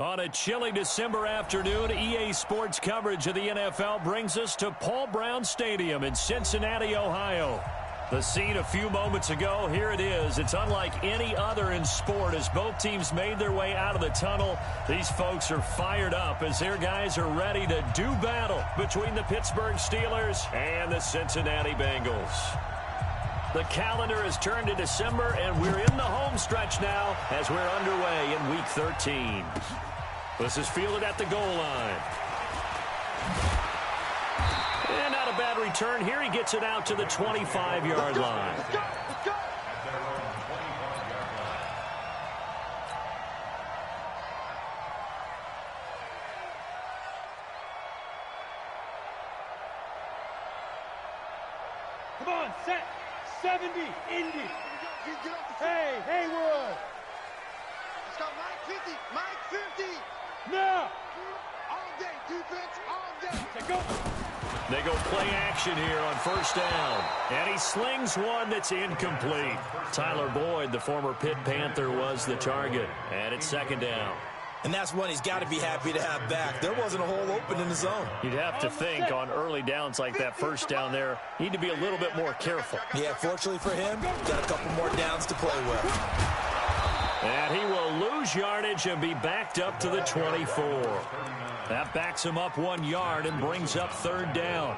On a chilly December afternoon, EA Sports coverage of the NFL brings us to Paul Brown Stadium in Cincinnati, Ohio. The scene a few moments ago, here it is. It's unlike any other in sport as both teams made their way out of the tunnel. These folks are fired up as their guys are ready to do battle between the Pittsburgh Steelers and the Cincinnati Bengals. The calendar has turned to December, and we're in the home stretch now as we're underway in Week 13. This is fielded at the goal line. And not a bad return here. He gets it out to the 25-yard line. Let's go, let's go. Come on, set. 70, Indy. Hey, Woah. Let's go, Mike 50, Mike 50. Now. All day, defense, all day. Let's go. They go play action here on first down. And he slings one that's incomplete. Tyler Boyd, the former Pitt Panther, was the target. And it's second down. And that's one he's got to be happy to have back. There wasn't a hole open in the zone. You'd have to think on early downs like that first down there, need to be a little bit more careful. Yeah, fortunately for him, got a couple more downs to play with. And he will lose yardage and be backed up to the 24. That backs him up 1 yard and brings up third down.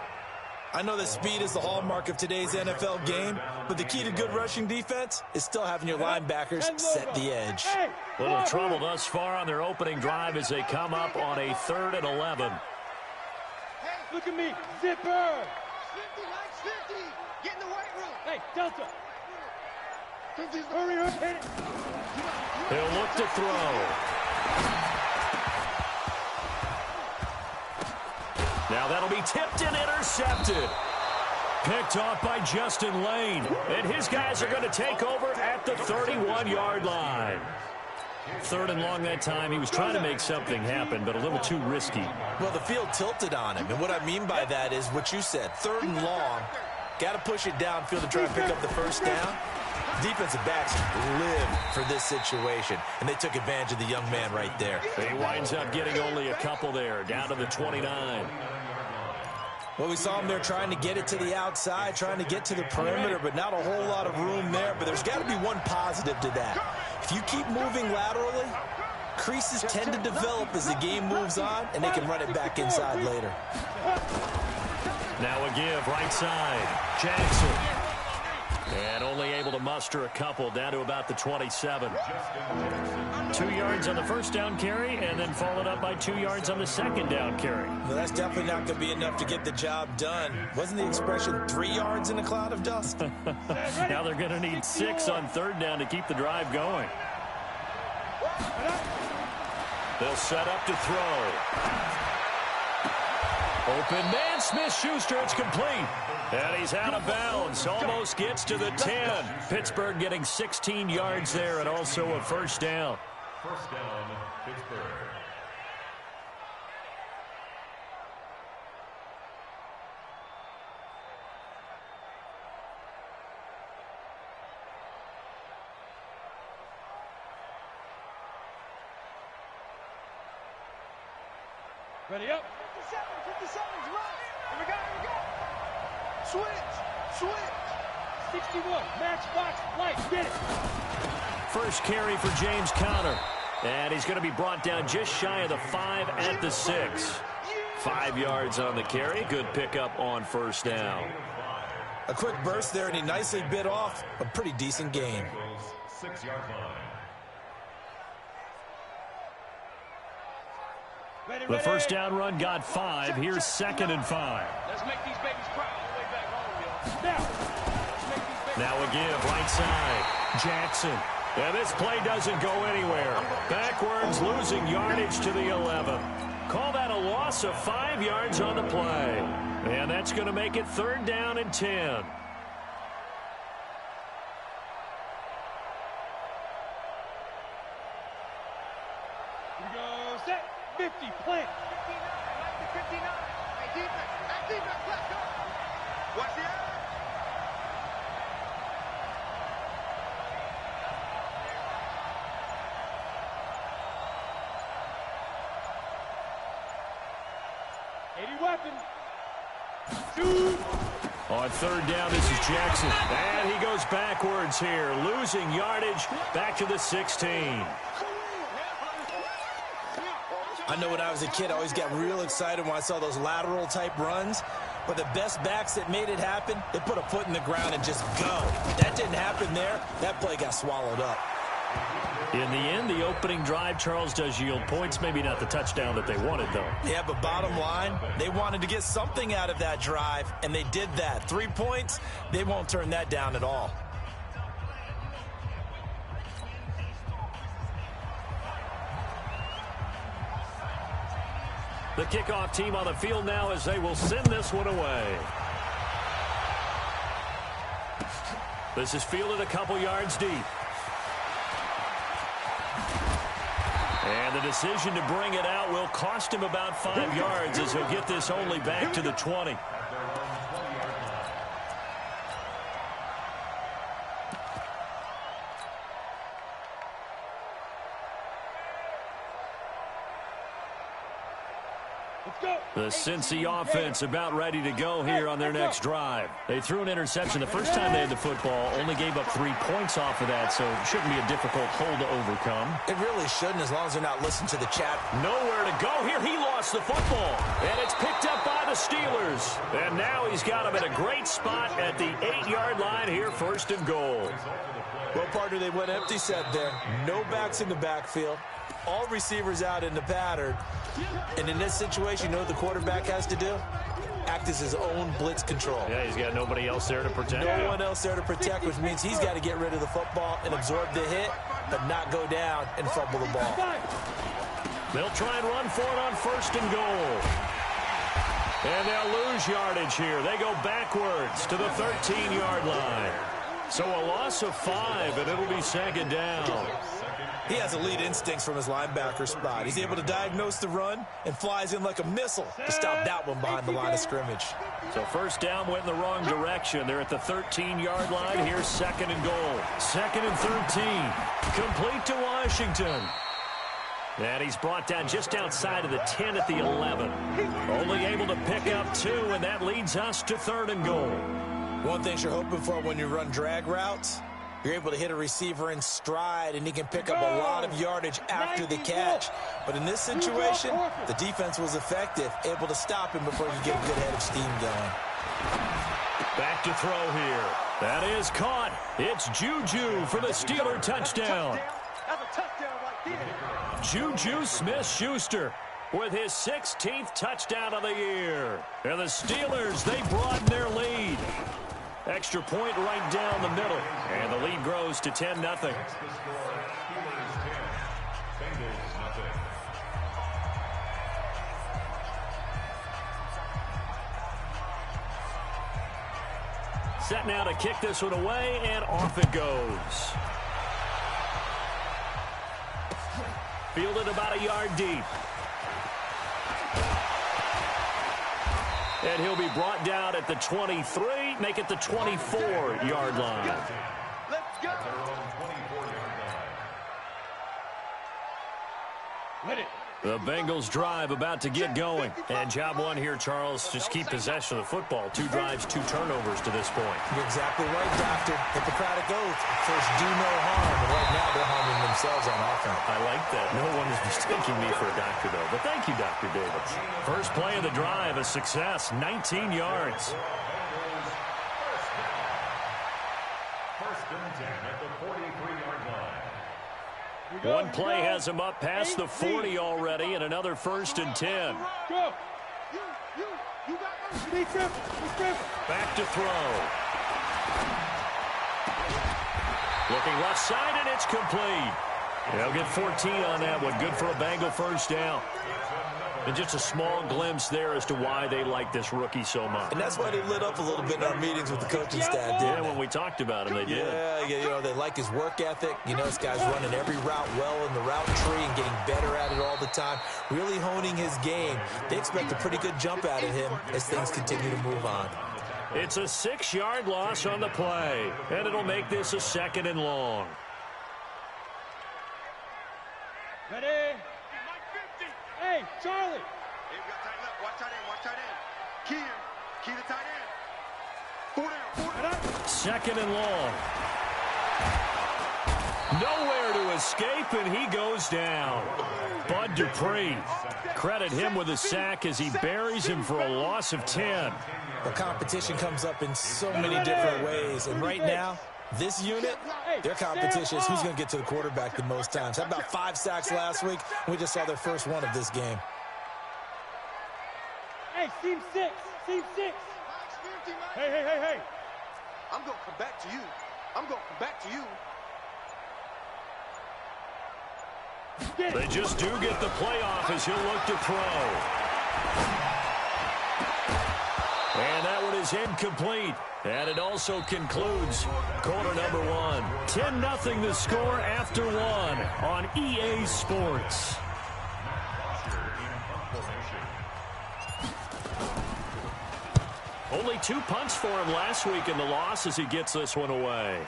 I know that speed is the hallmark of today's NFL game, but the key to good rushing defense is still having your linebackers set the edge. Little trouble thus far on their opening drive as they come up on a 3rd and 11. Hey, look at me, zipper. 50, Mike 50. Get in the weight room. Hey, Delta. Hurry up, hit it. He'll look to throw. Now that'll be tipped and intercepted. Picked off by Justin Lane. And his guys are going to take over at the 31-yard line. 3rd and long that time. He was trying to make something happen, but a little too risky. Well, the field tilted on him. And what I mean by that is what you said. 3rd and long. Got to push it downfield to try and pick up the first down. Defensive backs live for this situation, and they took advantage of the young man right there. He winds up getting only a couple there, down to the 29. Well, we saw him there trying to get it to the outside, trying to get to the perimeter, but not a whole lot of room there. But there's got to be one positive to that. If you keep moving laterally, creases tend to develop as the game moves on, and they can run it back inside later. Now a give, right side. Jackson. And only able to muster a couple down to about the 27. 2 yards on the first down carry, and then followed up by 2 yards on the second down carry. Well, that's definitely not going to be enough to get the job done. Wasn't the expression 3 yards in a cloud of dust? Now they're going to need 6 on 3rd down to keep the drive going. They'll set up to throw. Open man, Smith-Schuster, it's complete. And he's out of bounds, almost gets to the 10. Pittsburgh getting 16 yards there and also a first down. First down, Pittsburgh. Ready up. 57's right. Here we go. Switch. 61, matchbox, light, get it. First carry for James Conner. And he's going to be brought down just shy of the 5 at the 6. 5 yards on the carry. Good pickup on first down. A quick burst there, and he nicely bit off a pretty decent gain. 6-yard line. The first down run got 5. Here's 2nd and 5. Let's make these babies cry on the way back home, y'all. Now a give, right side. Jackson. And this play doesn't go anywhere. Backwards, losing yardage to the 11. Call that a loss of 5 yards on the play. And that's going to make it 3rd down and 10. Here we go, set, 50, plant. 59, like the 59. Hey, defense, let's go. Watch the eye. weapon. Shoot. On third down, this is Jackson. And he goes backwards here, losing yardage back to the 16. I know when I was a kid, I always got real excited when I saw those lateral type runs. But the best backs that made it happen, they put a foot in the ground and just go. That didn't happen there. That play got swallowed up. In the end, the opening drive, Charles, does yield points. Maybe not the touchdown that they wanted, though. Yeah, but bottom line, they wanted to get something out of that drive, and they did that. 3 points, they won't turn that down at all. The kickoff team on the field now as they will send this one away. This is fielded a couple yards deep. And the decision to bring it out will cost him about 5 yards as he'll get this only back to the 20. The Cincy offense about ready to go here on their next drive. They threw an interception the first time they had the football, only gave up 3 points off of that, so it shouldn't be a difficult hole to overcome. It really shouldn't, as long as they're not listening to the chat. Nowhere to go here. He lost the football, and it's picked up by the Steelers. And now he's got him at a great spot at the 8-yard line here, first and goal. Well, partner, they went empty set there. No backs in the backfield. All receivers out in the pattern. And in this situation, you know what the quarterback has to do? Act as his own blitz control. Yeah, he's got nobody else there to protect. No one else there to protect, which means he's got to get rid of the football and absorb the hit, but not go down and fumble the ball. They'll try and run for it on first and goal. And they'll lose yardage here. They go backwards to the 13-yard line. So a loss of 5, and it'll be second down. He has elite instincts from his linebacker spot. He's able to diagnose the run and flies in like a missile to stop that one behind the line of scrimmage. So first down went in the wrong direction. They're at the 13-yard line. Here's second and goal. Second and 13. Complete to Washington. And he's brought down just outside of the 10 at the 11. Only able to pick up 2, and that leads us to third and goal. One thing you're hoping for when you run drag routes, you're able to hit a receiver in stride, and he can pick up a lot of yardage after the catch. But in this situation, the defense was effective, able to stop him before he could get a good head of steam going. Back to throw here. That is caught. It's Juju for the Steeler touchdown. That's a touchdown right there. Juju Smith-Schuster with his 16th touchdown of the year. And the Steelers, they broaden their lead. Extra point right down the middle. And the lead grows to 10-0. Set now to kick this one away, and off it goes. Fielded about a yard deep. And he'll be brought down at the 23, make it the 24-yard line. Let's go. Let it. The Bengals drive about to get going. And job one here, Charles, just keep possession of the football. 2 drives, 2 turnovers to this point. You're exactly right, Doctor. Hippocratic oath. First, do no harm. And right now, they're harming themselves on offense. I like that. No one is mistaking me for a doctor, though. But thank you, Dr. Davis. First play of the drive, a success, 19 yards. First and 10 at the 43-yard line. One play has him up past the 40 already, and another first and 10. Go. You got Be careful. Back to throw. Looking left side, and it's complete. They'll get 14 on that one. Good for a Bengal first down. And just a small glimpse there as to why they like this rookie so much. And that's why they lit up a little bit in our meetings with the coaching staff, didn't Yeah, they? when we talked about him, they did. Yeah, you know, they like his work ethic. You know, this guy's running every route well in the route tree and getting better at it all the time, really honing his game. They expect a pretty good jump out of him as things continue to move on. It's a 6-yard loss on the play, and it'll make this a second and long. Ready. Hey, Charlie. Hey, we got tight end. Watch tight end. Watch tight end. Key to tight end. 4 down. Second and long. Nowhere to escape, and he goes down. Bud Dupree. Credit him with a sack as he buries him for a loss of 10. The competition comes up in so many different ways, and right now, this unit, their competition is who's going to get to the quarterback the most times. Had about 5 sacks last week, and we just saw their first one of this game. Hey, team 6. Team 6. Hey. I'm going to come back to you. They just do get the playoff as he'll look to throw. And that one is incomplete. And it also concludes quarter number 1. 10-0 the score after 1 on EA Sports. Only 2 punts for him last week in the loss as he gets this one away.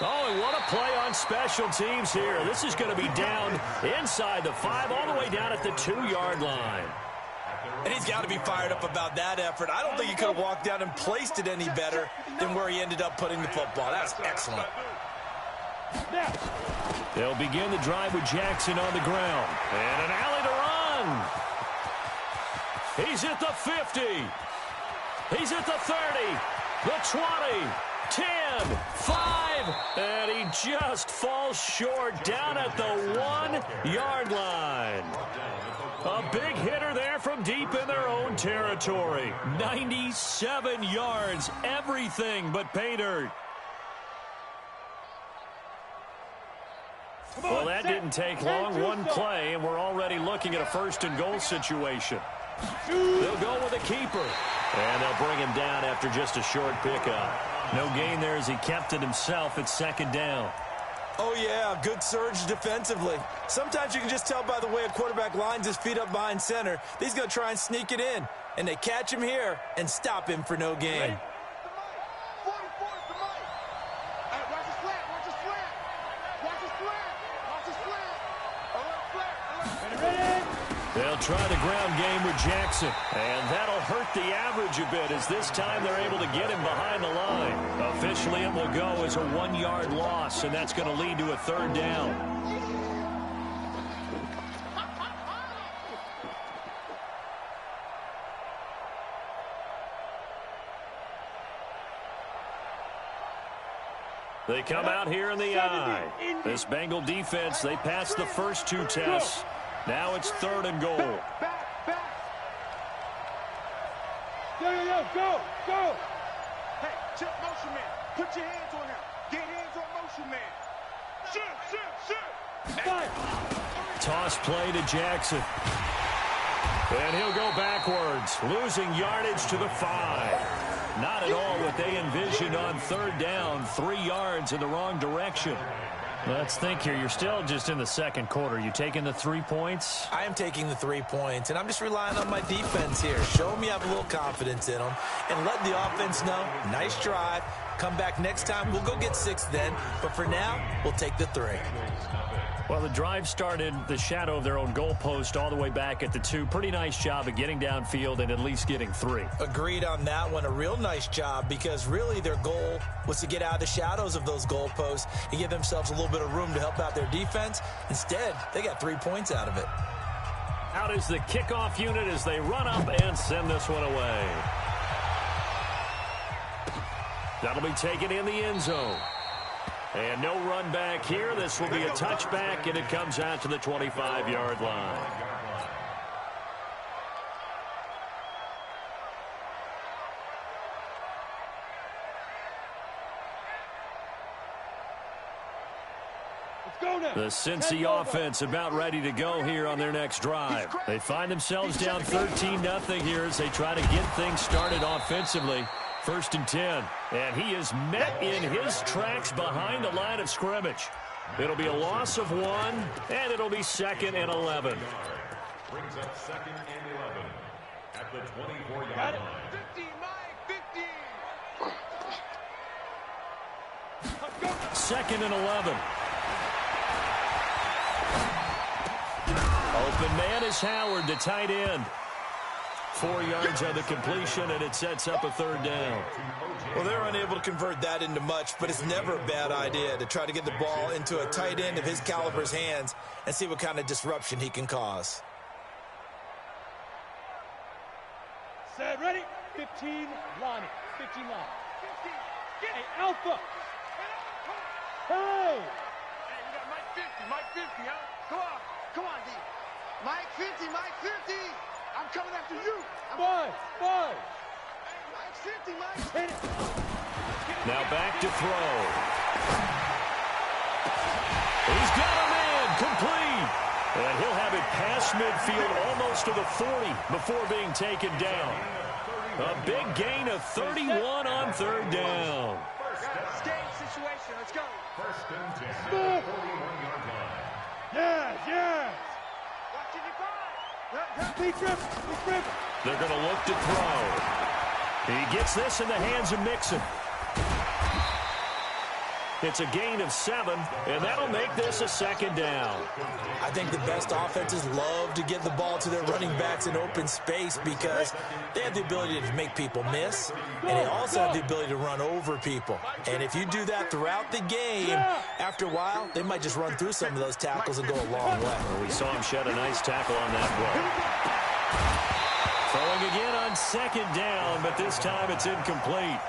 Oh, and what a play on special teams here. This is going to be down inside the 5, all the way down at the 2-yard line. And he's got to be fired up about that effort. I don't think he could have walked down and placed it any better than where he ended up putting the football. That's excellent. They'll begin the drive with Jackson on the ground. And an alley to run. He's at the 50. He's at the 30. The 20. 10, 5, and he just falls short down at the 1-yard line. A big hitter there from deep in their own territory. 97 yards, everything but pay dirt. Well, that didn't take long. One play, and we're already looking at a 1st and goal situation. They'll go with a keeper, and they'll bring him down after just a short pickup. No gain there as he kept it himself at 2nd down. Oh, yeah, good surge defensively. Sometimes you can just tell by the way a quarterback lines his feet up behind center that he's going to try and sneak it in. And they catch him here and stop him for no gain. They'll try the ground game with Jackson, and that'll hurt the average a bit as this time they're able to get him behind the line. Officially, it will go as a 1-yard loss, and that's going to lead to a 3rd down. They come out here in the eye. This Bengal defense, they passed the first 2 tests. Now it's 3rd and goal. Back. Go. Hey, check motion man. Put your hands on him. Get hands on motion man. Shoot. Toss play to Jackson. And he'll go backwards, losing yardage to the 5. Not at all what they envisioned on 3rd down. 3 yards in the wrong direction. Let's think here. You're still just in the 2nd quarter. You taking the 3 points? I am taking the 3 points, and I'm just relying on my defense here. Show them you have a little confidence in them, and let the offense know, nice drive. Come back next time. We'll go get 6 then, but for now, we'll take the 3. Well, the drive started the shadow of their own goalpost all the way back at the 2. Pretty nice job of getting downfield and at least getting 3. Agreed on that one. A real nice job because really their goal was to get out of the shadows of those goalposts and give themselves a little bit of room to help out their defense. Instead, they got 3 points out of it. Out is the kickoff unit as they run up and send this one away. That'll be taken in the end zone. And no run back here. This will be a touchback, and it comes out to the 25-yard line. The Cincy offense about ready to go here on their next drive. They find themselves down 13-0 here as they try to get things started offensively. 1st and 10. And he is met in his tracks behind the line of scrimmage. It'll be a loss of 1, and it'll be 2nd and 11. Brings up 2nd and 11 at the 24-yard line. 2nd and 11. Open man is Howard, the tight end. 4 yards on the completion, and it sets up a third down. Well, they're unable to convert that into much, but it's never a bad idea to try to get the ball into a tight end of his caliber's hands and see what kind of disruption he can cause. Set, ready? 15, line it. 15 line. Hey, Alpha! Hey! Hey, we got Mike 50, Mike 50, huh? Come on, D. Mike 50, Mike 50! I'm coming after you! Five! Hey, Mike 50, Mike! Hit it! Now back to throw. He's got a man, complete. And he'll have it past midfield almost to the 40 before being taken down. A big gain of 31 on third down. Escape situation, let's go! First and 10, 41-yard line. Yes! Watching you five! Be trip! They're going to look to throw. He gets this in the hands of Mixon. It's a gain of 7, and that'll make this a second down. I think the best offenses love to get the ball to their running backs in open space because they have the ability to make people miss, and they also have the ability to run over people. And if you do that throughout the game, after a while, they might just run through some of those tackles and go a long way. Well, we saw him shed a nice tackle on that play. Throwing again on second down, but this time it's incomplete.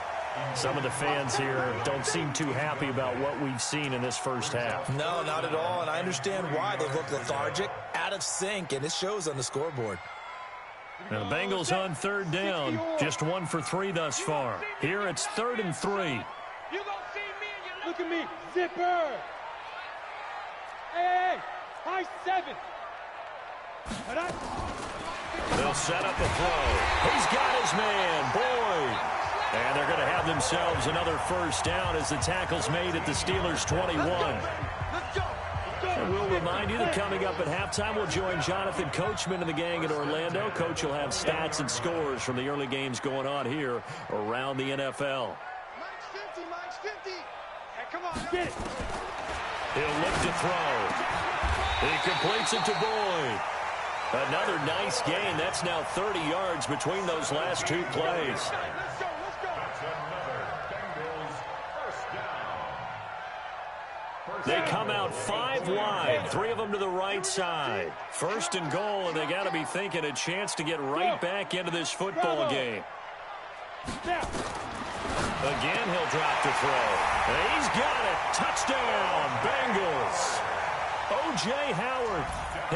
Some of the fans here don't seem too happy about what we've seen in this first half. No, not at all, and I understand why. They look lethargic, out of sync, and it shows on the scoreboard. Now the Bengals on third down, just 1 for 3 thus far. Here it's 3rd and 3. You gonna see me and you Look at me! Zipper! Hey! High 7! They'll set up a throw. He's got his man, Boyd. And they're going to have themselves another first down as the tackle's made at the Steelers' 21. And we'll remind you that coming up at halftime, we'll join Jonathan Coachman and the gang in Orlando. Coach will have stats and scores from the early games going on here around the NFL. Mike's 50! Hey, come on! Get it! He'll look to throw. He completes it to Boyd. Another nice gain. That's now 30 yards between those last 2 plays. They come out 5 wide, 3 of them to the right side. 1st and goal, and they got to be thinking a chance to get right back into this football game. Again, he'll drop to throw. And he's got it. Touchdown, Bengals. O.J. Howard,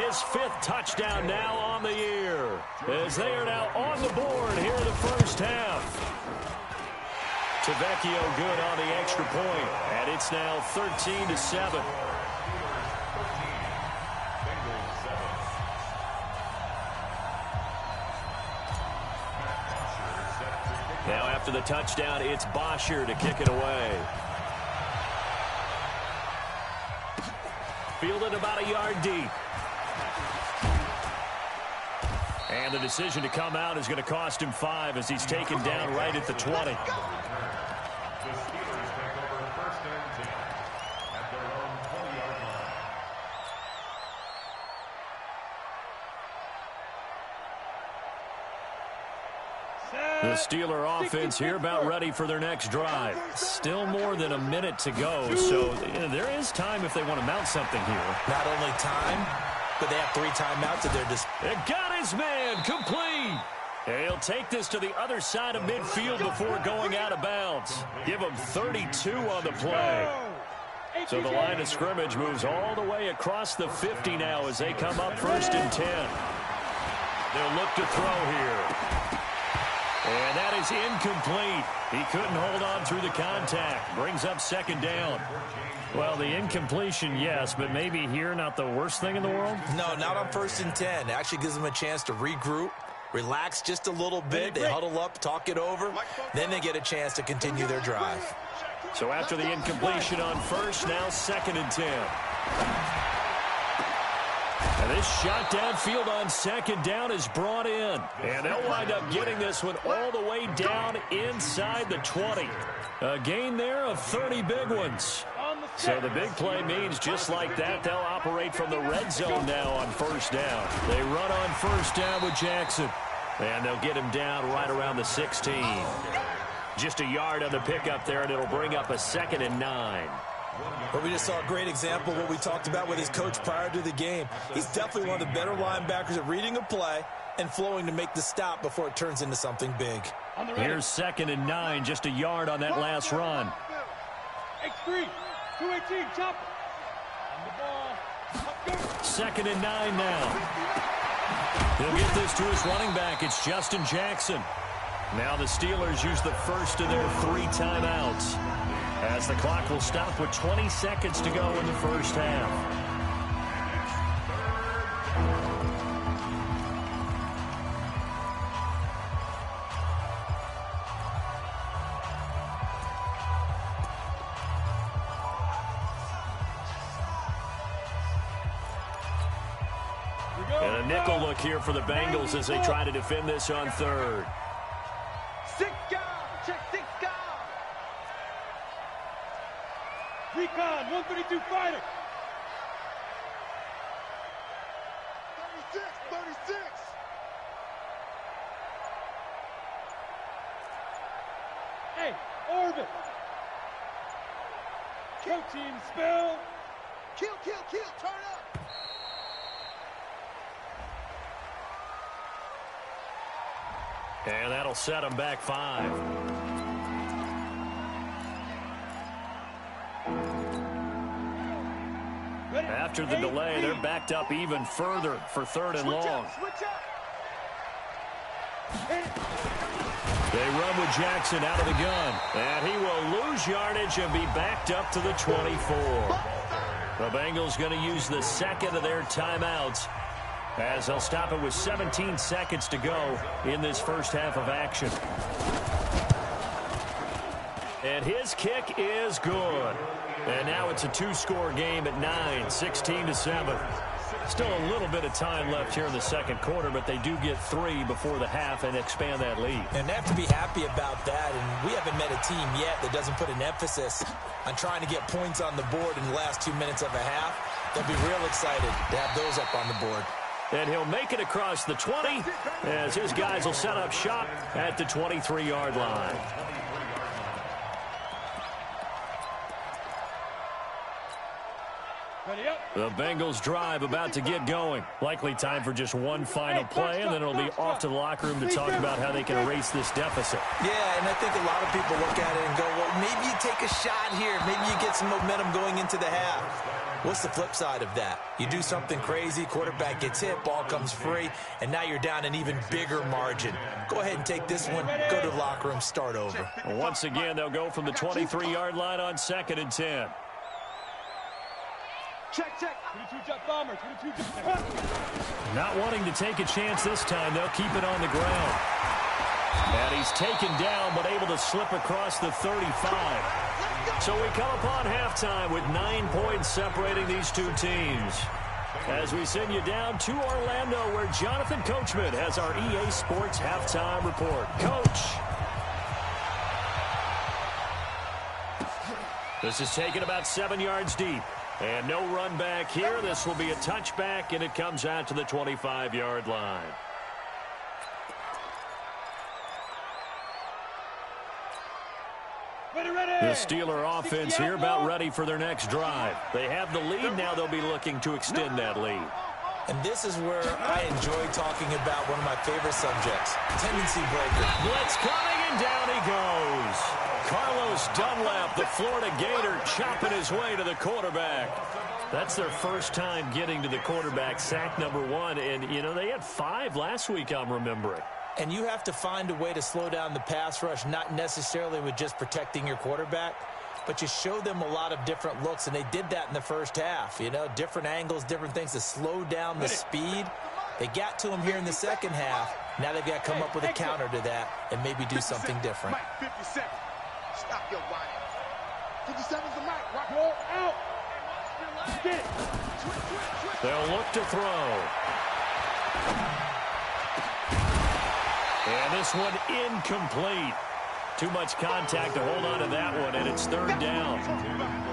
his 5th touchdown now on the year, as they are now on the board here in the first half. Tavecchio good on the extra point, and it's now 13-7. Now after the touchdown, it's Bosher to kick it away. Fielded about a yard deep. And the decision to come out is going to cost him 5 as he's taken down right at the 20. The Steelers take over 1st and 10 at their own 20-yard line. The Steeler offense here about ready for their next drive. Still more than a minute to go, so there is time if they want to mount something here. Not only time, but they have 3 timeouts at their disposal. It got his man complete. And he'll take this to the other side of midfield before going out of bounds. Give him 32 on the play. So the line of scrimmage moves all the way across the 50 now as they come up 1st and 10. They'll look to throw here. And that is incomplete. He couldn't hold on through the contact. Brings up 2nd down. Well, the incompletion, yes, but maybe here not the worst thing in the world? No, not on 1st and 10. It actually gives them a chance to regroup, relax just a little bit. They huddle up, talk it over. Then they get a chance to continue their drive. So after the incompletion on 1st, now 2nd and 10. And this shot downfield on 2nd down is brought in. And they'll wind up getting this one all the way down inside the 20. A gain there of 30 big ones. On the So the big play means just like that, they'll operate from the red zone now on first down. They run on first down with Jackson. And they'll get him down right around the 16. Just a yard on the pickup there, and it'll bring up a 2nd and 9. But we just saw a great example of what we talked about with his coach prior to the game. He's definitely one of the better linebackers at reading a play and flowing to make the stop before it turns into something big. Here's 2nd and 9, just a yard on that last run. X3, 218, chopper. On the ball. 2nd and 9 now. He'll get this to his running back. It's Justin Jackson. Now the Steelers use the first of their 3 timeouts, as the clock will stop with 20 seconds to go in the first half. And a nickel look here for the Bengals as they try to defend this on 3rd. 6 guard. Check 6 guard. Recon, 132 fighter. 36. Hey, orbit. Protein spell. Kill. Turn up. And that'll set them back 5. After the delay, they're backed up even further for 3rd and long. Switch up. They run with Jackson out of the gun. And he will lose yardage and be backed up to the 24. The Bengals going to use the 2nd of their timeouts, as they'll stop it with 17 seconds to go in this first half of action. And his kick is good. And now it's a 2-score game at 9, 16-7. Still a little bit of time left here in the second quarter, but they do get 3 before the half and expand that lead. And they have to be happy about that. And we haven't met a team yet that doesn't put an emphasis on trying to get points on the board in the last 2 minutes of a half. They'll be real excited to have those up on the board. And he'll make it across the 20 as his guys will set up shop at the 23-yard line. The Bengals drive about to get going. Likely time for just one final play, and then it'll be off to the locker room to talk about how they can erase this deficit. Yeah, and I think a lot of people look at it and go, well, maybe you take a shot here. Maybe you get some momentum going into the half. What's the flip side of that? You do something crazy, quarterback gets hit, ball comes free, and now you're down an even bigger margin. Go ahead and take this one, go to the locker room, start over. Once again, they'll go from the 23-yard line on 2nd and 10. Check. 22 jet bomber, 22 jet. Not wanting to take a chance this time, they'll keep it on the ground. And he's taken down, but able to slip across the 35. So we come upon halftime with 9 points separating these two teams. As we send you down to Orlando, where Jonathan Coachman has our EA Sports halftime report. Coach. This is taken about 7 yards deep. And no run back here. This will be a touchback, and it comes out to the 25-yard line. The Steeler offense here about ready for their next drive. They have the lead. Now they'll be looking to extend that lead. And this is where I enjoy talking about one of my favorite subjects, tendency breaker. Blitz coming, and down he goes. Carlos Dunlap, the Florida Gator, chopping his way to the quarterback. That's their first time getting to the quarterback, sack number 1. And, you know, they had 5 last week, I'm remembering. And you have to find a way to slow down the pass rush, not necessarily with just protecting your quarterback, but you show them a lot of different looks, and they did that in the first half. You know, different angles, different things to slow down the speed. They got to him here in the second half. Now they've got to come up with a counter to that and maybe do something different. 57. Stop your whining. 57's the mic. Rock out. Get it. They'll look to throw. And this one incomplete. Too much contact to hold on to that one, and it's it's third down.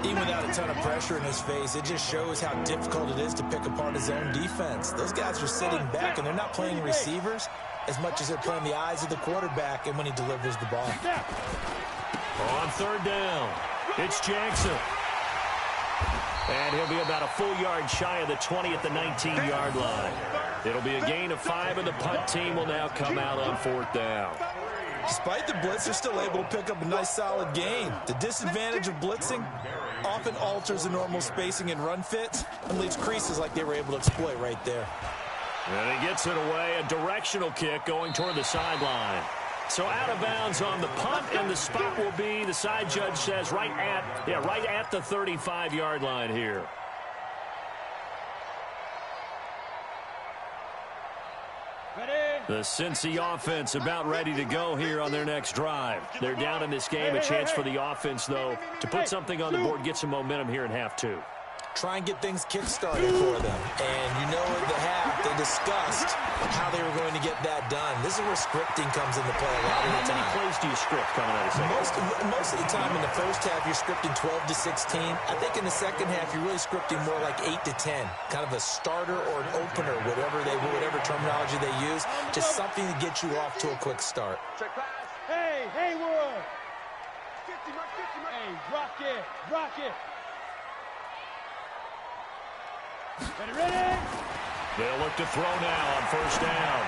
Even without a ton of pressure in his face, it just shows how difficult it is to pick apart his own defense. Those guys are sitting back, and they're not playing receivers as much as they're playing the eyes of the quarterback and when he delivers the ball. On third down, it's Jackson. And he'll be about a full yard shy of the 20 at the 19-yard line. It'll be a gain of 5, and the punt team will now come out on fourth down. Despite the blitz, they're still able to pick up a nice, solid gain. The disadvantage of blitzing often alters the normal spacing and run fits and leaves creases like they were able to exploit right there. And he gets it away, a directional kick going toward the sideline. So out of bounds on the punt, and the spot will be, the side judge says, right at the 35-yard line here. The Cincy offense about ready to go here on their next drive. They're down in this game. A chance for the offense, though, to put something on the board, get some momentum here in half two. Try and get things kick-started for them. And you know at the half, they discussed how they were going to get that done. This is where scripting comes into play a lot of the time. How many plays do you script coming out of second? Most of the time in the first half, you're scripting 12 to 16. I think in the second half, you're really scripting more like 8 to 10. Kind of a starter or an opener, whatever terminology they use. Just something to get you off to a quick start. Hey, Woah! 50, hey, rock it! Ready? They'll look to throw now on first down.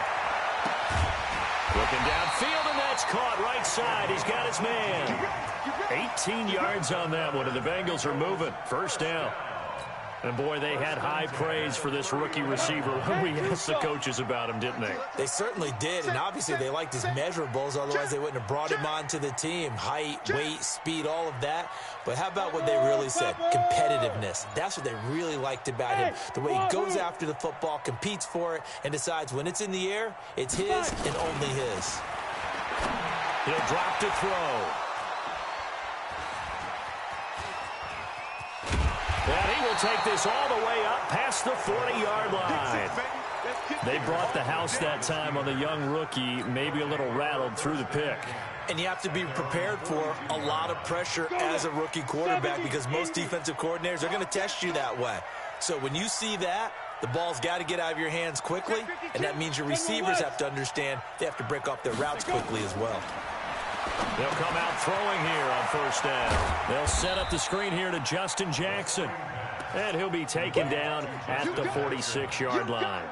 Looking downfield, and that's caught right side. He's got his man. 18 yards on that one, and the Bengals are moving. First down. And, boy, they had high praise for this rookie receiver when we asked the coaches about him, didn't they? They certainly did, and obviously they liked his measurables. Otherwise, they wouldn't have brought him onto the team. Height, weight, speed, all of that. But how about what they really said? Competitiveness. That's what they really liked about him. The way he goes after the football, competes for it, and decides when it's in the air, it's his and only his. He'll drop to throw. And he will take this all the way up past the 40-yard line. They brought the house that time on the young rookie, maybe a little rattled through the pick. And you have to be prepared for a lot of pressure as a rookie quarterback because most defensive coordinators are going to test you that way. So when you see that, the ball's got to get out of your hands quickly, and that means your receivers have to understand they have to break off their routes quickly as well. They'll come out throwing here on first down. They'll set up the screen here to Justin Jackson. And he'll be taken down at the 46-yard line.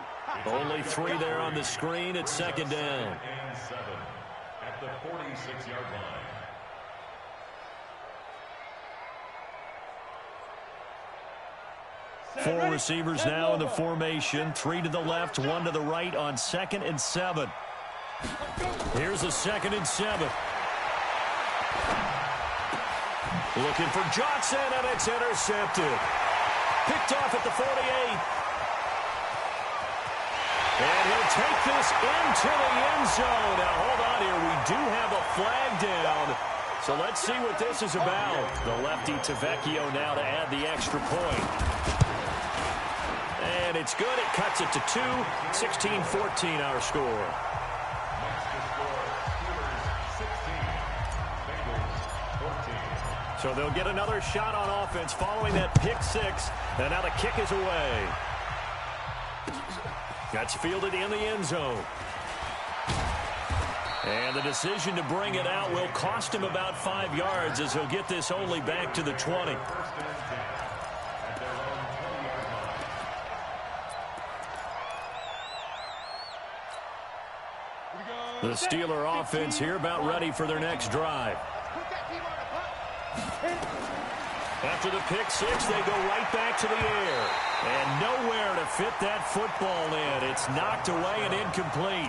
Only 3 there on the screen at second down. And 7 at the 46-yard line. 4 receivers now in the formation. 3 to the left, 1 to the right on 2nd and 7. Here's a 2nd and 7. Looking for Johnson, and it's intercepted. Picked off at the 48. And he'll take this into the end zone. Now, hold on here. We do have a flag down. So let's see what this is about. The lefty Tavecchio now to add the extra point. And it's good. It cuts it to 2. 16-14 our score. So they'll get another shot on offense following that pick 6. And now the kick is away. That's fielded in the end zone. And the decision to bring it out will cost him about 5 yards as he'll get this only back to the 20. The Steeler offense here about ready for their next drive. After the pick 6, they go right back to the air. And nowhere to fit that football in. It's knocked away and incomplete.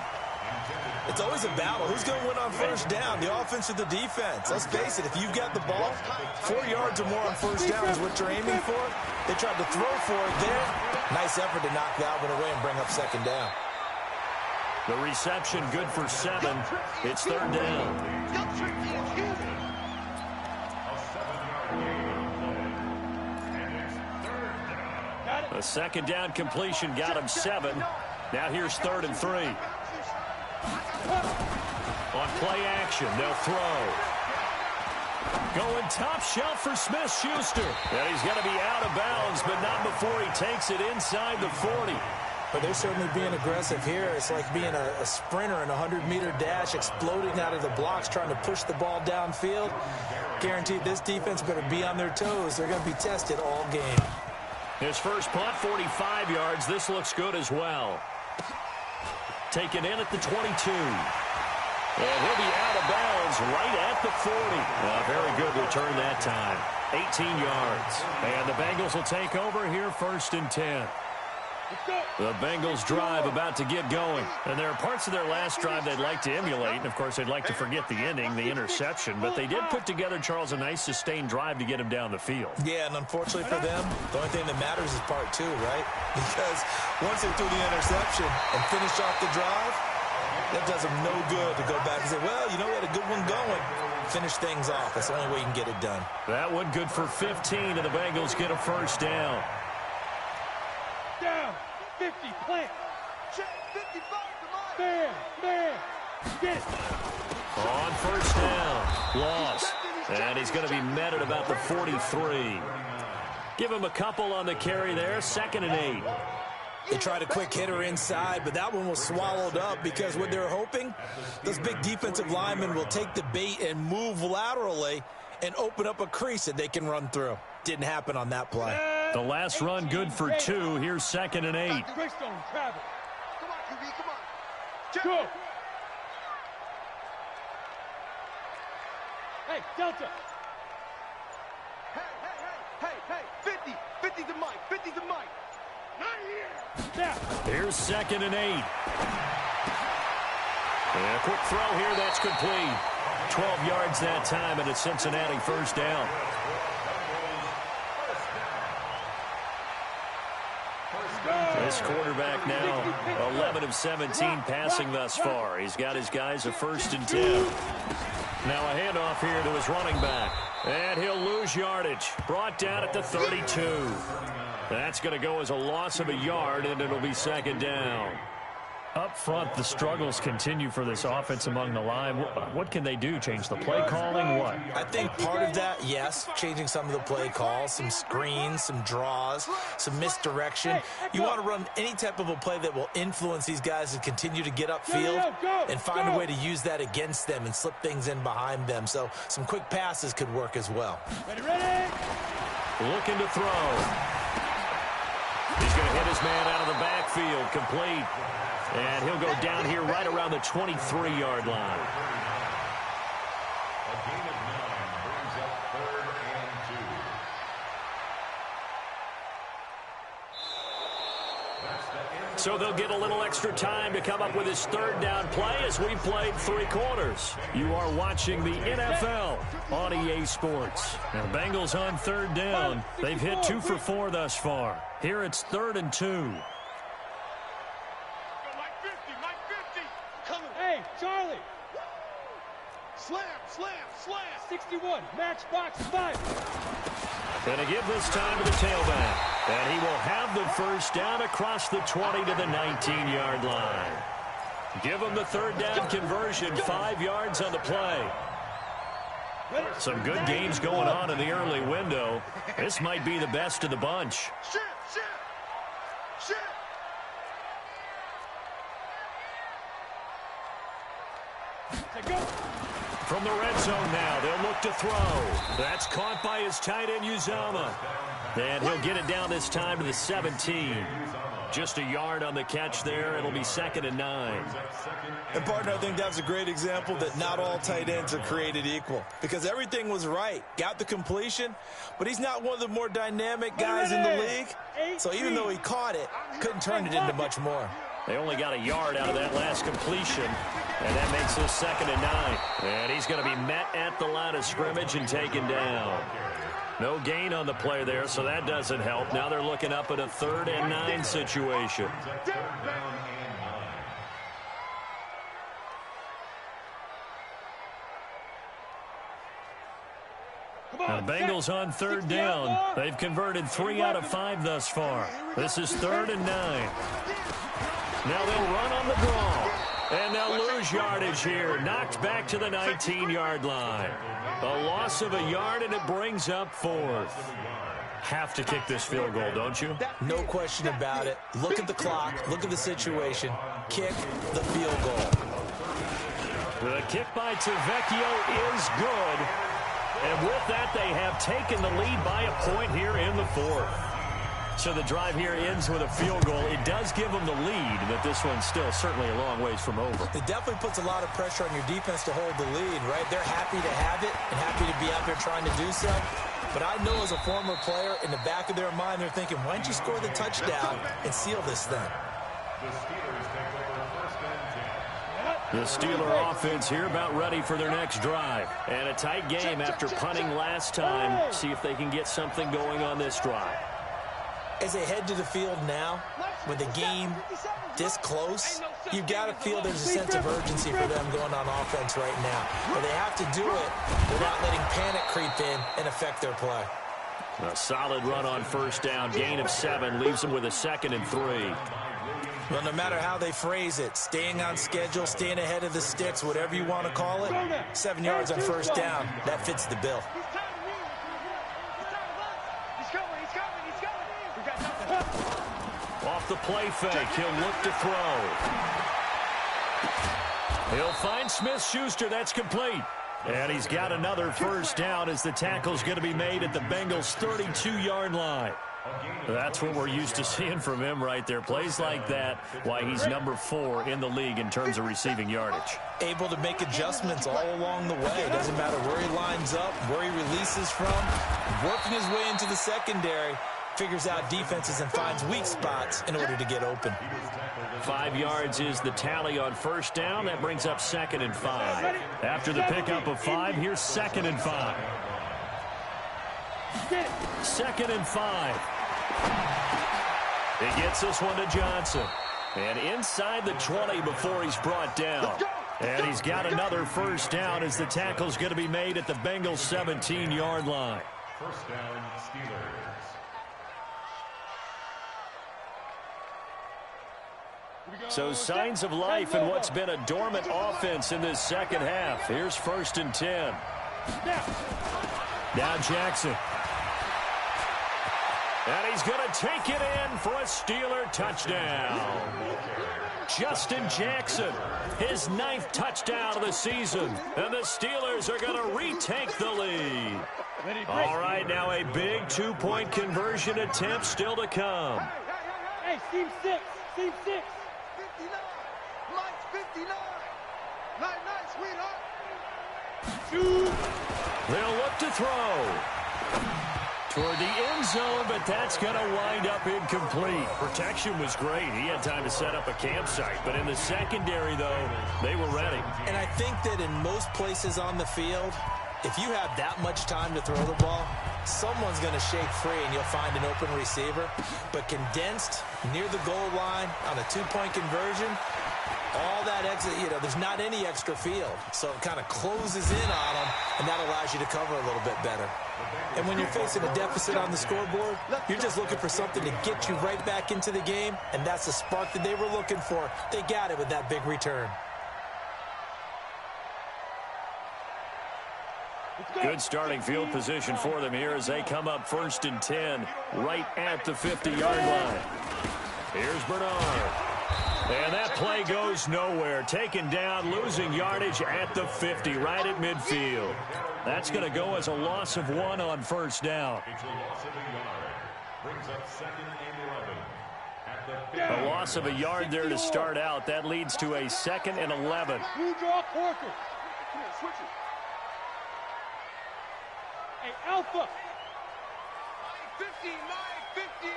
It's always a battle. Who's going to win on first down, the offense or the defense? Let's face it, if you've got the ball, 4 yards or more on first down is what you're aiming for. They tried to throw for it there. Nice effort to knock that one away and bring up second down. The reception good for 7. It's third down. A second down completion got him 7. Now here's 3rd and 3. On play action, they'll throw. Going top shelf for Smith-Schuster. And he's going to be out of bounds, but not before he takes it inside the 40. But they're certainly being aggressive here. It's like being a sprinter in a 100-meter dash, exploding out of the blocks, trying to push the ball downfield. Guaranteed this defense better be on their toes. They're going to be tested all game. His first punt, 45 yards. This looks good as well. Taken in at the 22. And he'll be out of bounds right at the 40. Very good return that time. 18 yards. And the Bengals will take over here, 1st and 10. The Bengals drive about to get going. And there are parts of their last drive they'd like to emulate. And, of course, they'd like to forget the ending, the interception. But they did put together, Charles, a nice sustained drive to get him down the field. Yeah, and unfortunately for them, the only thing that matters is part 2, right? Because once they threw the interception and finished off the drive, that does them no good to go back and say, well, you know, we had a good one going. Finish things off. That's the only way you can get it done. That one good for 15, and the Bengals get a first down. Down. 50, plant. Check, 55, come on. Man, get it. On first down. Loss. And he's going to be met at about the 43. Give him a couple on the carry there. 2nd and 8. They tried a quick hitter inside, but that one was swallowed up because what they're hoping, those big defensive linemen will take the bait and move laterally and open up a crease that they can run through. Didn't happen on that play. The last run good for 2. Here's 2nd and 8. Greystone, travel. Come on, QB, come on. Check. Go. Hey, Delta. Hey, 50. 50 to Mike, 50 to Mike. Not here. Now. Here's 2nd and 8. And a quick throw here, that's complete. 12 yards that time, and a Cincinnati first down. This quarterback now 11 of 17 passing thus far. He's got his guys a 1st and 10. Now a handoff here to his running back. And he'll lose yardage. Brought down at the 32. That's going to go as a loss of a yard, and it'll be 2nd down. Up front, the struggles continue for this offense among the line. What can they do? Change the play calling? What? I think part of that, yes, changing some of the play calls, some screens, some draws, some misdirection. You want to run any type of a play that will influence these guys to continue to get upfield and find a way to use that against them and slip things in behind them. So some quick passes could work as well. Ready. Looking to throw. He's going to hit his man out of the backfield. Complete. And he'll go down here right around the 23-yard line. A gain of 9 brings up 3rd and 2. So they'll get a little extra time to come up with his 3rd down play as we've played 3 quarters. You are watching the NFL on EA Sports. Now, Bengals on 3rd down. They've hit 2 for 4 thus far. Here it's 3rd and 2. Hey, Charlie. Slam. 61, matchbox 5. And to give this time to the tailback. And he will have the first down across the 20 to the 19-yard line. Give him the 3rd down conversion, 5 yards on the play. Some good games going on in the early window. This might be the best of the bunch. Shit. Go. From the red zone now, they'll look to throw. That's caught by his tight end, Uzama. And he'll get it down this time to the 17. Just a yard on the catch there. It'll be 2nd and 9. And, partner, I think that's a great example that not all tight ends are created equal. Because everything was right. Got the completion, but he's not one of the more dynamic guys in the league. So even though he caught it, couldn't turn it into much more. They only got a yard out of that last completion. And that makes this 2nd and 9. And he's going to be met at the line of scrimmage and taken down. No gain on the play there, so that doesn't help. Now they're looking up at a 3rd and 9 situation. Now, Bengals on 3rd down. They've converted 3 out of 5 thus far. This is 3rd and 9. Now they'll run on the draw. And they'll lose yardage here. Knocked back to the 19-yard line. A loss of a yard, and it brings up fourth. Have to kick this field goal, don't you? No question about it. Look at the clock. Look at the situation. Kick the field goal. The kick by Tavecchio is good. And with that, they have taken the lead by a point here in the fourth. So the drive here ends with a field goal. It does give them the lead, but this one's still certainly a long ways from over. It definitely puts a lot of pressure on your defense to hold the lead, right? They're happy to have it and happy to be out there trying to do so. But I know as a former player, in the back of their mind, they're thinking, why don't you score the touchdown and seal this thing? The Steeler offense here about ready for their next drive. And a tight game after punting last time. See if they can get something going on this drive. As they head to the field now, with the game this close, you've got to feel there's a sense of urgency for them going on offense right now. But they have to do it without letting panic creep in and affect their play. A solid run on first down. Gain of 7 leaves them with a 2nd and 3. Well, no matter how they phrase it, staying on schedule, staying ahead of the sticks, whatever you want to call it, 7 yards on first down, that fits the bill. Off the play fake, he'll look to throw. He'll find Smith-Schuster. That's complete. And he's got another first down as the tackle's going to be made at the Bengals' 32-yard line. That's what we're used to seeing from him right there. Plays like that, why he's number 4 in the league in terms of receiving yardage. Able to make adjustments all along the way. It doesn't matter where he lines up, where he releases from. Working his way into the secondary, figures out defenses and finds weak spots in order to get open. 5 yards is the tally on first down. That brings up 2nd and 5. After the pickup of 5, here's 2nd and 5. 2nd and 5. He gets this one to Johnson. And inside the 20 before he's brought down. And he's got another first down as the tackle's going to be made at the Bengals' 17-yard line. First down, Steelers. So signs of life in what's been a dormant offense in this second half. Here's 1st and 10. Now Jackson. And he's going to take it in for a Steeler touchdown. Justin Jackson, his 9th touchdown of the season. And the Steelers are going to retake the lead. All right, now a big 2-point conversion attempt still to come. Hey, team 6, team 6. 59. Mike's 59. Night, sweetheart. They'll look to throw toward the end zone, but that's going to wind up incomplete. Protection was great. He had time to set up a campsite, but in the secondary, though, they were ready. And I think that in most places on the field, if you have that much time to throw the ball, someone's going to shake free and you'll find an open receiver. But condensed near the goal line on a 2-point conversion, all that exit, there's not any extra field. So it kind of closes in on them, and that allows you to cover a little bit better. And when you're facing a deficit on the scoreboard, you're just looking for something to get you right back into the game, and that's the spark that they were looking for. They got it with that big return. Good starting field position for them here as they come up 1st and 10 right at the 50-yard line. Here's Bernard. And that play goes nowhere. Taken down, losing yardage at the 50, right at midfield. That's going to go as a loss of 1 on first down. It's a loss of a yard. Brings up 2nd and 11. At the A loss of a yard there to start out. That leads to a 2nd and 11. Blue draw quarter. Come here, switch it. Hey, Alpha. 50, Mike, 50.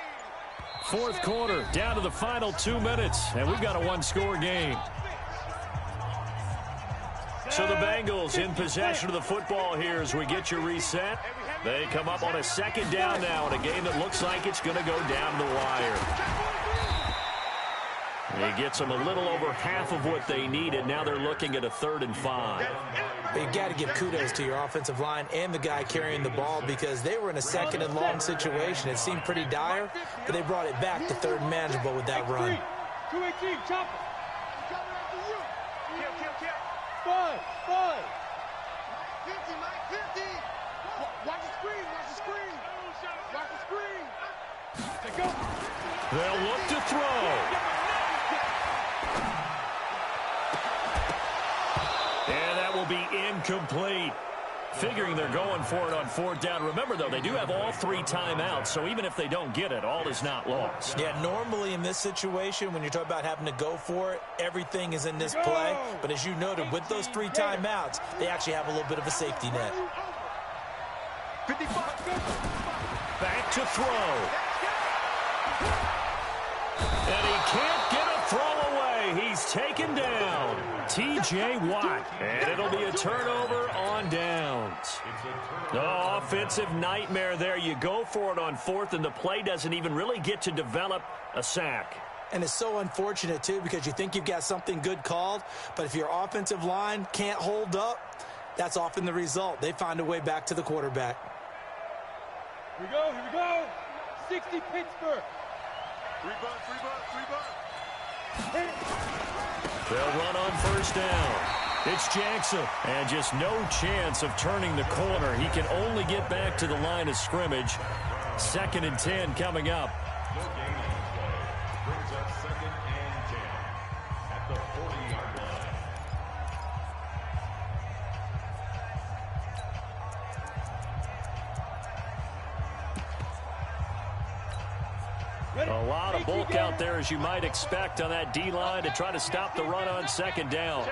Fourth quarter, down to the final 2 minutes, and we've got a 1-score game. So the Bengals in possession of the football here as we get you reset. They come up on a 2nd down now in a game that looks like it's going to go down the wire. He gets them a little over half of what they needed. Now they're looking at a 3rd and 5. You've got to give kudos to your offensive line and the guy carrying the ball because they were in a 2nd and long situation. It seemed pretty dire, but they brought it back to 3rd and manageable with that run. 218, chopper. Coming after you. Kill. fine. Mike 50, Mike 50. Watch the screen, watch the screen. Watch the screen. They go. They'll look to throw. And that will be incomplete. Figuring they're going for it on 4th down. Remember, though, they do have all 3 timeouts, so even if they don't get it, all is not lost. Yeah, normally in this situation, when you're talking about having to go for it, everything is in this play. But as you noted, with those 3 timeouts, they actually have a little bit of a safety net. 55. Back to throw. And he can't get a throw away. He's taken down. T.J. Watt. And it'll be a turnover on downs. Oh, offensive nightmare there. You go for it on 4th, and the play doesn't even really get to develop a sack. And it's so unfortunate, too, because you think you've got something good called, but if your offensive line can't hold up, that's often the result. They find a way back to the quarterback. Here we go. 60 Pittsburgh. 3 bucks. They'll run on 1st down. It's Jackson. And just no chance of turning the corner. He can only get back to the line of scrimmage. 2nd and 10 coming up. No gain on the play. Brings up 2nd and 10 at the 40-yard line. A lot of bulk out there, as you might expect, on that D-line to try to stop the run on 2nd down.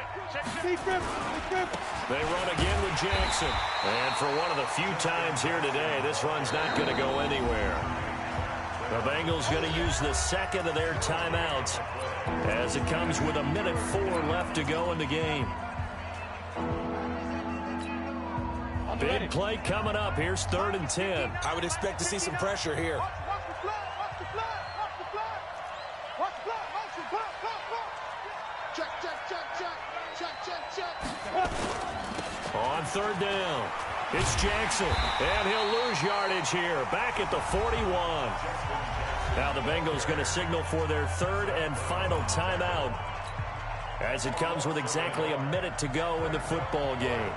They run again with Jackson. And for one of the few times here today, this run's not going to go anywhere. The Bengals going to use the 2nd of their timeouts as it comes with 1:04 left to go in the game. Big play coming up. Here's 3rd and 10. I would expect to see some pressure here. On 3rd down, it's Jackson, and he'll lose yardage here, back at the 41. Now the Bengals going to signal for their 3rd and final timeout as it comes with exactly 1 minute to go in the football game.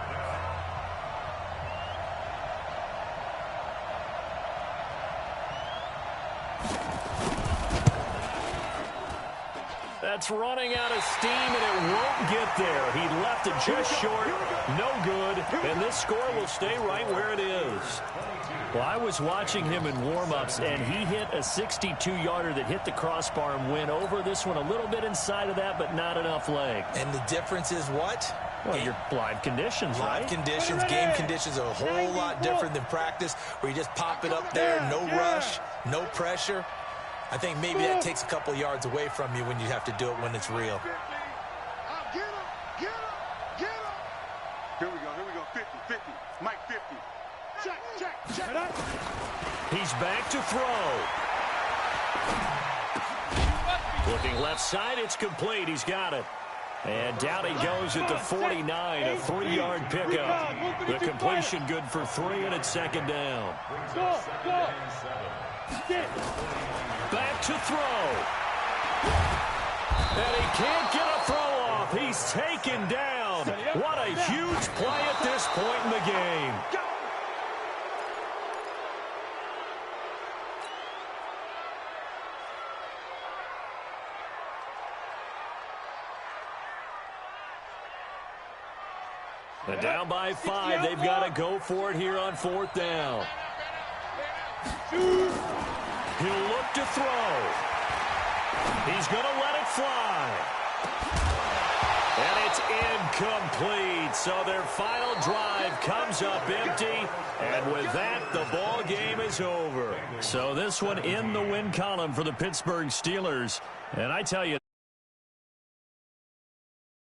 That's running out of steam, and it won't get there. He left it just short. No good. And this score will stay right where it is. Well, I was watching him in warm-ups, and he hit a 62-yarder that hit the crossbar and went over. This one a little bit inside of that, but not enough leg. And the difference is what? Well, your live conditions, right? Live conditions, game conditions are a whole lot different than practice, where you just pop it up there, no rush, no pressure. I think maybe that takes a couple yards away from you when you have to do it when it's real. Get him. Here we go. 50. Mike 50. Check. He's back to throw. Looking left side, it's complete. He's got it. And down he goes at the 49, a 3-yard pickup. The completion good for 3, and it's 2nd down. Go. Back to throw. And he can't get a throw off. He's taken down. What a huge play at this point in the game. And down by 5, they've got to go for it here on 4th down. He'll look to throw. He's going to let it fly. And it's incomplete. So their final drive comes up empty. And with that, the ball game is over. So this one in the win column for the Pittsburgh Steelers. And I tell you,